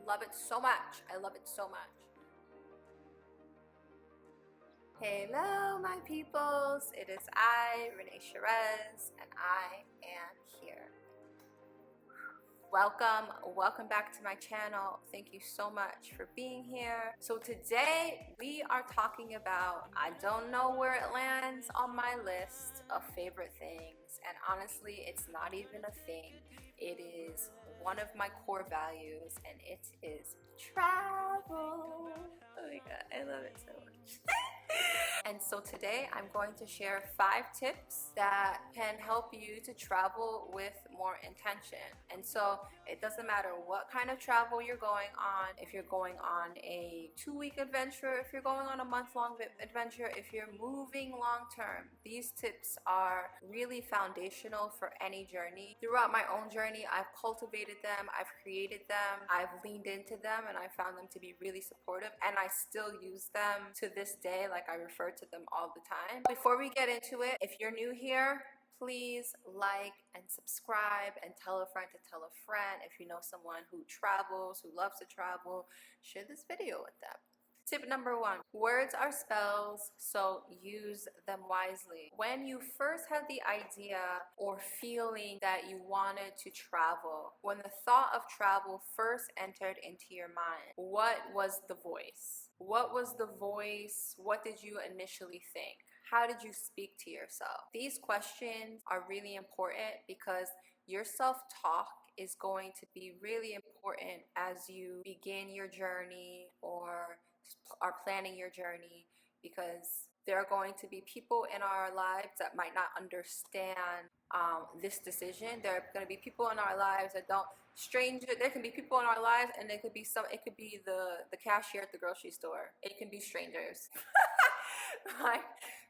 Love it so much. I love it so much. Hello, my peoples. It is I, Renée CHERÉZ, and I am here. Welcome back to my channel. Thank you so much for being here. So today we are talking about, I don't know where it lands on my list of favorite things, and honestly it's not even a thing. It is one of my core values, and it is travel. Oh my god, I love it so much. And so today I'm going to share 5 tips that can help you to travel with more intention. And so it doesn't matter what kind of travel you're going on, if you're going on a 2-week adventure, if you're going on a month-long adventure, if you're moving long-term, these tips are really foundational for any journey. Throughout my own journey, I've cultivated them, I've created them, I've leaned into them, and I found them to be really supportive, and I still use them to this day. Like, I refer to them all the time. Before we get into it, if you're new here, please like and subscribe and tell a friend to tell a friend. If you know someone who travels, who loves to travel, share this video with them. Tip number 1, words are spells, so use them wisely. When you first had the idea or feeling that you wanted to travel, when the thought of travel first entered into your mind, what was the voice? What was the voice? What did you initially think? How did you speak to yourself? These questions are really important because your self-talk is going to be really important as you begin your journey or are planning your journey, because there are going to be people in our lives that might not understand this decision. There are going to be people in our lives that don't, there can be people in our lives, and it could be the cashier at the grocery store. It can be strangers. Like,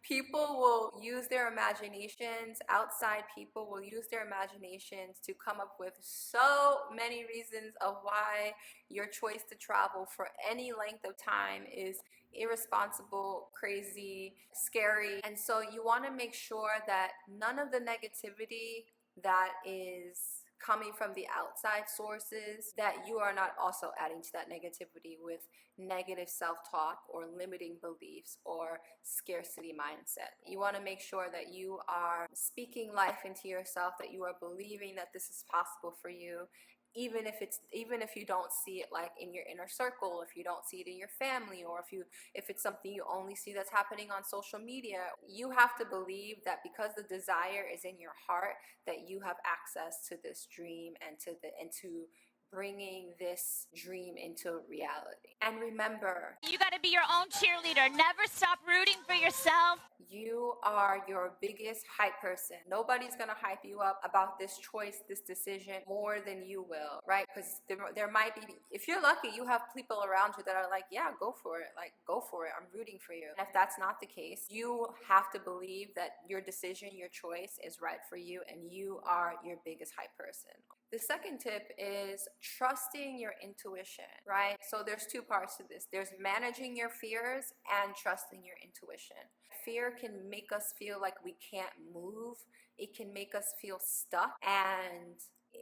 people will use their imaginations, outside people will use their imaginations to come up with so many reasons of why your choice to travel for any length of time is irresponsible, crazy, scary. And so you want to make sure that none of the negativity that is coming from the outside sources, that you are not also adding to that negativity with negative self-talk or limiting beliefs or scarcity mindset. You want to make sure that you are speaking life into yourself, that you are believing that this is possible for you, even if you don't see it like in your inner circle, if you don't see it in your family, or if it's something you only see that's happening on social media. You have to believe that because the desire is in your heart, that you have access to this dream and to bringing this dream into reality. And remember, you got to be your own cheerleader. Never stop rooting for yourself. You are your biggest hype person. Nobody's gonna hype you up about this choice, this decision, more than you will, right? Because there might be, if you're lucky, you have people around you that are like, yeah, go for it. Like, go for it. I'm rooting for you. And if that's not the case, you have to believe that your decision, your choice is right for you, and you are your biggest hype person. The second tip is trusting your intuition, right? So there's 2 parts to this. There's managing your fears and trusting your intuition. Fear can make us feel like we can't move. It can make us feel stuck, and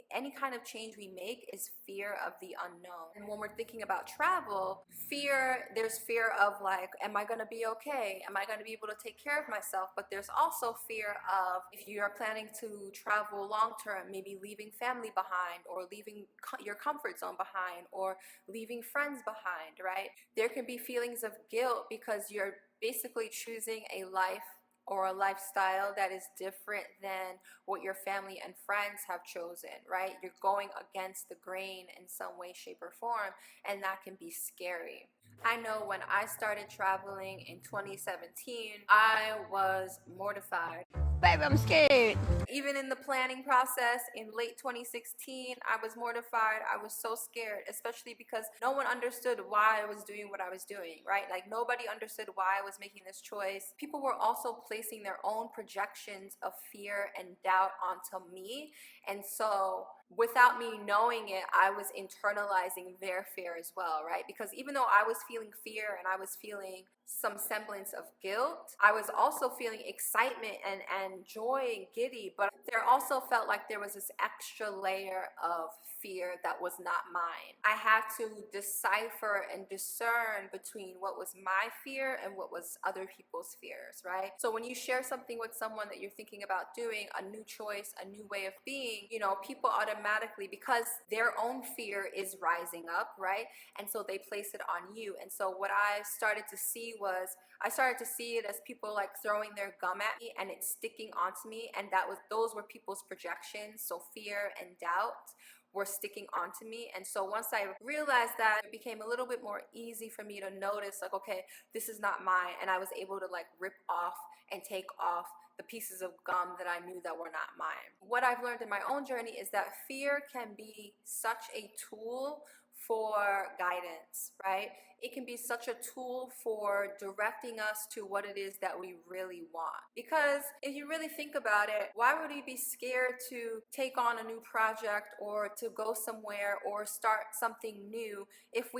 any kind of change we make is fear of the unknown. And when we're thinking about travel, there's fear of like, am I gonna be okay? Am I gonna be able to take care of myself? But there's also fear of, if you are planning to travel long term, maybe leaving family behind, or leaving your comfort zone behind, or leaving friends behind, right? There can be feelings of guilt because you're basically choosing a life or a lifestyle that is different than what your family and friends have chosen, right? You're going against the grain in some way, shape, or form, and that can be scary. I know when I started traveling in 2017, I was mortified. Baby, I'm scared. Even in the planning process in late 2016, I was mortified. I was so scared, especially because no one understood why I was doing what I was doing, right? Like, nobody understood why I was making this choice. People were also placing their own projections of fear and doubt onto me. And so without me knowing it, I was internalizing their fear as well, right? Because even though I was feeling fear and I was feeling some semblance of guilt, I was also feeling excitement and joy and giddy, but there also felt like there was this extra layer of fear that was not mine. I had to decipher and discern between what was my fear and what was other people's fears, right? So when you share something with someone that you're thinking about doing, a new choice, a new way of being, you know, people automatically, because their own fear is rising up, right? And so they place it on you. And so what I started to see was, I started to see it as people like throwing their gum at me and it's sticking onto me, and those were people's projections. So fear and doubt were sticking onto me. And so once I realized that, it became a little bit more easy for me to notice, like, okay, this is not mine. And I was able to like rip off and take off the pieces of gum that I knew that were not mine. What I've learned in my own journey is that fear can be such a tool for guidance, right? It can be such a tool for directing us to what it is that we really want. Because if you really think about it, why would we be scared to take on a new project or to go somewhere or start something new if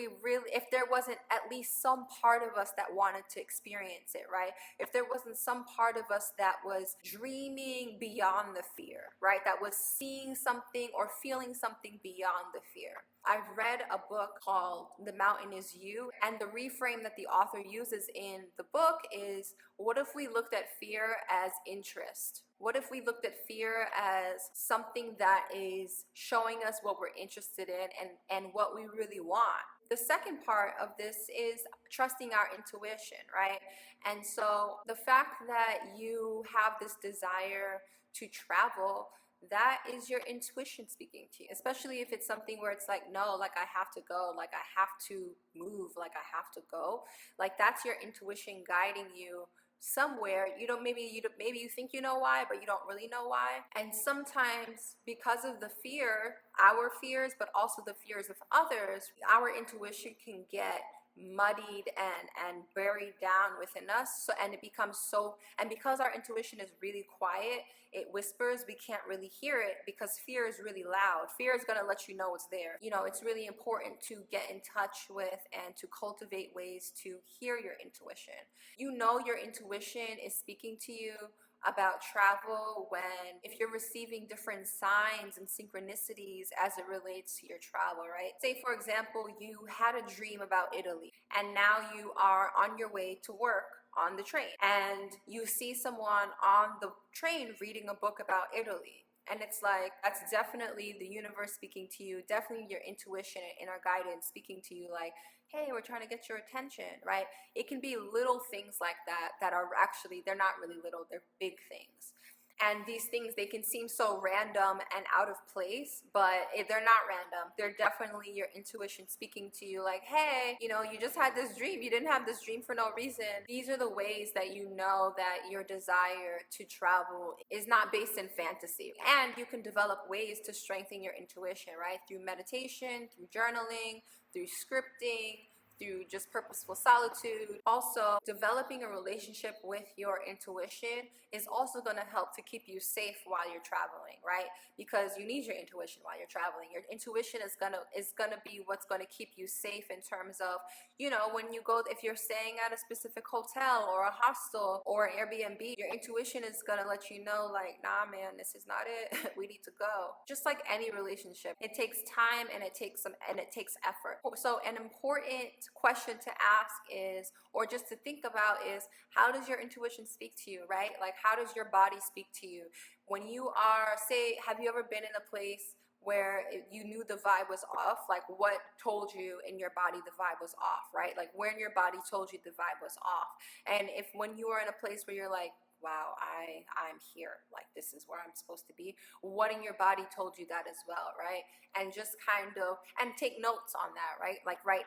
there wasn't at least some part of us that wanted to experience it, right? If there wasn't some part of us that was dreaming beyond the fear, right? That was seeing something or feeling something beyond the fear. I've read a book called The Mountain Is You, and the reframe that the author uses in the book is, what if we looked at fear as interest? What if we looked at fear as something that is showing us what we're interested in and what we really want? The second part of this is trusting our intuition, right? And so the fact that you have this desire to travel, that is your intuition speaking to you, especially if it's something where it's like, no, like I have to go, like I have to move, like I have to go. Like that's your intuition guiding you somewhere. Maybe you think you know why, but you don't really know why. And sometimes because of the fear, our fears, but also the fears of others, our intuition can get muddied and buried down within us. And it becomes and because our intuition is really quiet, it whispers, we can't really hear it because fear is really loud. Fear is going to let you know it's there. It's really important to get in touch with and to cultivate ways to hear your intuition. Your intuition is speaking to you about travel if you're receiving different signs and synchronicities as it relates to your travel, right? Say, for example, you had a dream about Italy and now you are on your way to work on the train and you see someone on the train reading a book about Italy. And it's like, that's definitely the universe speaking to you, definitely your intuition and inner guidance speaking to you like, hey, we're trying to get your attention, right? It can be little things like that are actually, they're not really little, they're big things. And these things, they can seem so random and out of place, but they're not random. They're definitely your intuition speaking to you like, hey, you just had this dream. You didn't have this dream for no reason. These are the ways that you know that your desire to travel is not based in fantasy. And you can develop ways to strengthen your intuition, right? Through meditation, through journaling, through scripting, through just purposeful solitude. Also, developing a relationship with your intuition is also going to help to keep you safe while you're traveling, right? Because you need your intuition while you're traveling. Your intuition is gonna be what's going to keep you safe in terms of, when you go, if you're staying at a specific hotel or a hostel or an Airbnb, your intuition is going to let you know like, nah, man, this is not it. We need to go. Just like any relationship, it takes time and it takes effort. So an important question to ask is, or just to think about is, how does your intuition speak to you, right? Like, how does your body speak to you? When you are, say, have you ever been in a place where you knew the vibe was off? Like, what told you in your body the vibe was off, right? Like, when your body told you the vibe was off. And when you are in a place where you're like, wow, I'm here, like this is where I'm supposed to be, what in your body told you that as well, right? And just kind of, and take notes on that, right? Like write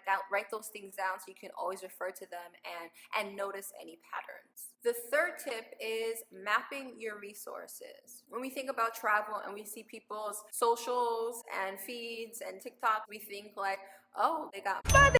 those things down so you can always refer to them and notice any patterns. The third tip is mapping your resources. When we think about travel and we see people's socials and feeds and TikTok, we think like, oh, they got money.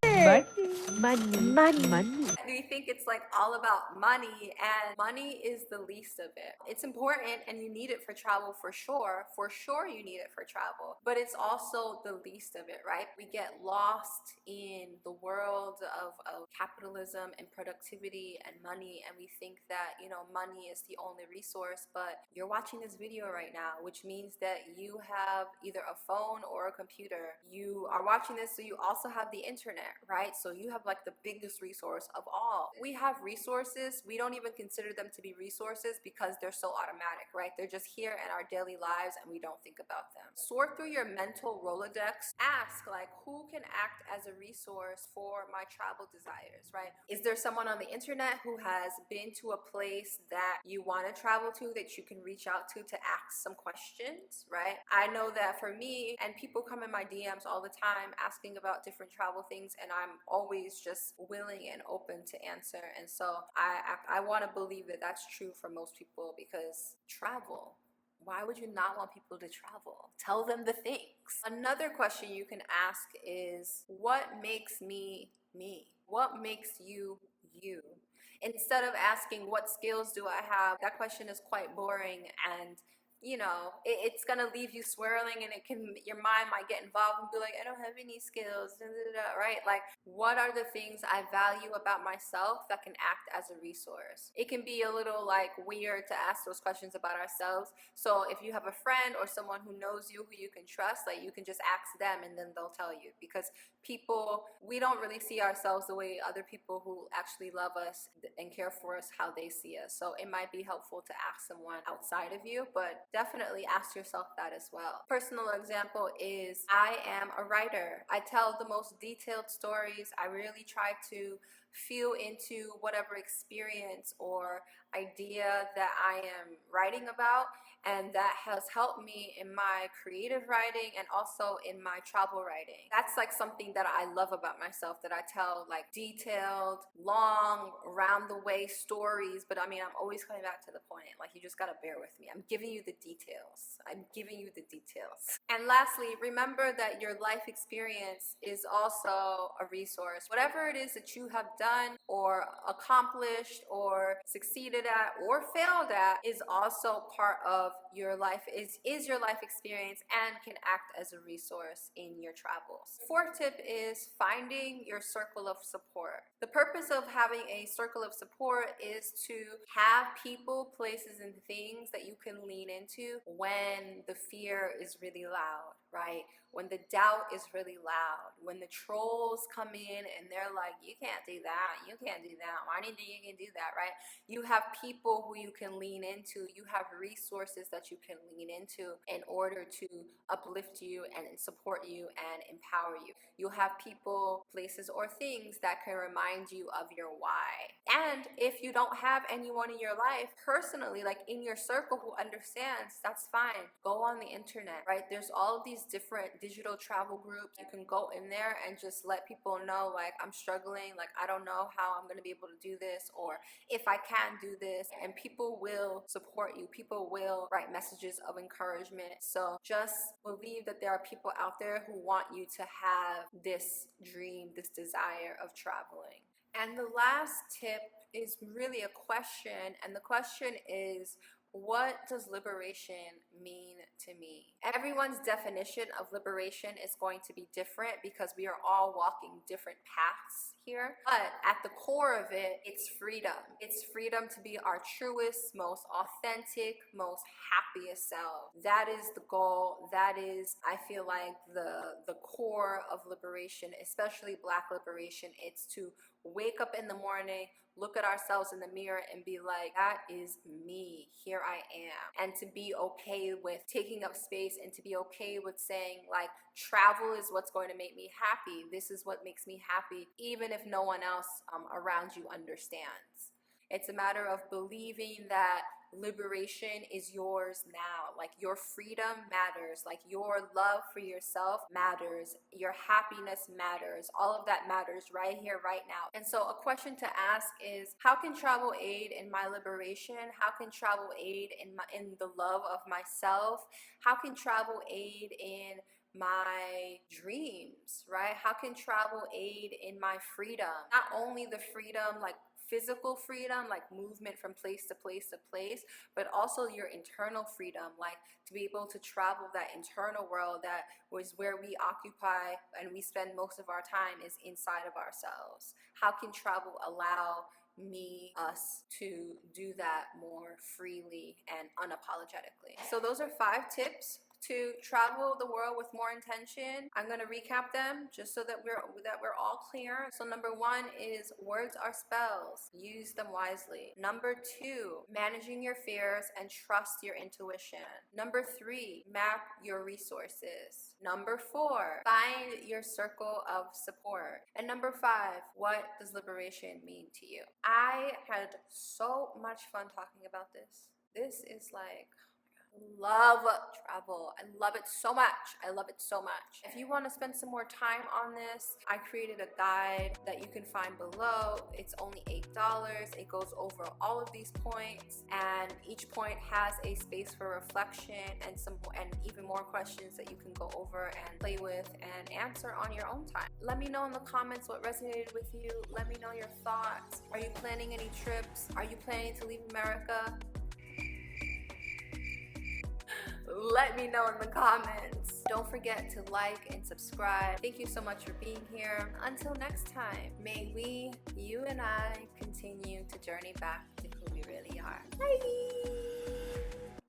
We think it's like all about money, and money is is the least of it. It's important and you need it for travel for sure. For sure you need it for travel, but it's also the least of it, right? We get lost in the world of capitalism and productivity and money, and we think that, you know, money is the only resource. But you're watching this video right now, which means that you have either a phone or a computer. You are watching this, so you also have the internet, right? So you have like the biggest resource of all. We have resources, we don't even consider them to be resources because they're so automatic, right? They're just here in our daily lives and we don't think about them. Sort through your mental Rolodex. Ask, like, who can act as a resource for my travel desires, right? Is there someone on the internet who has been to a place that you want to travel to that you can reach out to ask some questions, right? I know that for me, and people come in my DMs all the time asking about different travel things, and I'm always just willing and open to answer. And so I want to believe that that's true for most people, because travel, why would you not want people to travel? Tell them the things. Another question you can ask is, what makes me me? What makes you you? Instead of asking, what skills do I have? That question is quite boring, and you know, it's gonna leave you swirling, and your mind might get involved and be like, I don't have any skills, right? Like, what are the things I value about myself that can act as a resource? It can be a little like weird to ask those questions about ourselves. So if you have a friend or someone who knows you, who you can trust, like, you can just ask them and then they'll tell you. Because people, we don't really see ourselves the way other people who actually love us and care for us, how they see us. So it might be helpful to ask someone outside of you, but definitely ask yourself that as well. Personal example is, I am a writer. I tell the most detailed stories. I really try to feel into whatever experience or idea that I am writing about, and that has helped me in my creative writing and also in my travel writing. That's like something that I love about myself, that I tell like detailed, long, round the way stories, but I mean, I'm always coming back to the point. Like, you just gotta bear with me. I'm giving you the details. I'm giving you the details. And lastly, remember that your life experience is also a resource. Whatever it is that you have done or accomplished or succeeded at or failed at is also part of your life, is your life experience, and can act as a resource in your travels. Fourth tip is finding your circle of support. The purpose of having a circle of support is to have people, places, and things that you can lean into when the fear is really loud, right? When the doubt is really loud, when the trolls come in and they're like, you can't do that, you can't do that, why do you think you can do that, right? You have people who you can lean into. You have resources that you can lean into in order to uplift you and support you and empower you. You'll have people, places, or things that can remind you of your why. And if you don't have anyone in your life personally, like in your circle, who understands, that's fine. Go on the internet, right? There's all of these different digital travel groups. You can go in there and just let people know, like, I'm struggling, like, I don't know how I'm going to be able to do this, or if I can do this, and people will support you. People will write messages of encouragement. So just believe that there are people out there who want you to have this dream, this desire of traveling. And the last tip is really a question, and the question is, what does liberation mean to me? Everyone's definition of liberation is going to be different because we are all walking different paths here. But at the core of it, it's freedom. It's freedom to be our truest, most authentic, most happiest self. That is the goal. That is, I feel like, the core of liberation, especially Black liberation. It's to wake up in the morning, look at ourselves in the mirror and be like, that is me, here I am. And to be okay with taking up space, and to be okay with saying, like, travel is what's going to make me happy. This is what makes me happy, even if no one else around you understands. It's a matter of believing that liberation is yours now. Like, your freedom matters, like your love for yourself matters, your happiness matters, all of that matters right here, right now. And so a question to ask is, how can travel aid in my liberation? How can travel aid in the love of myself? How can travel aid in my dreams, right? How can travel aid in my freedom? Not only the freedom, like physical freedom, like movement from place to place to place, but also your internal freedom, like to be able to travel that internal world that was where we occupy and we spend most of our time is inside of ourselves. How can travel allow us to do that more freely and unapologetically? So those are 5 tips to travel the world with more intention. I'm going to recap them just so that we're all clear. So number 1 is words are spells. Use them wisely. Number 2, managing your fears and trust your intuition. Number 3, map your resources. Number 4, find your circle of support. And number 5, what does liberation mean to you? I had so much fun talking about this. This is like, love travel. I love it so much. I love it so much. If you want to spend some more time on this, I created a guide that you can find below. It's only $8. It goes over all of these points, and each point has a space for reflection and even more questions that you can go over and play with and answer on your own time. Let me know in the comments what resonated with you. Let me know your thoughts. Are you planning any trips? Are you planning to leave America? Let me know in the comments. Don't forget to like and subscribe. Thank you so much for being here. Until next time, may we, you and I, continue to journey back to who we really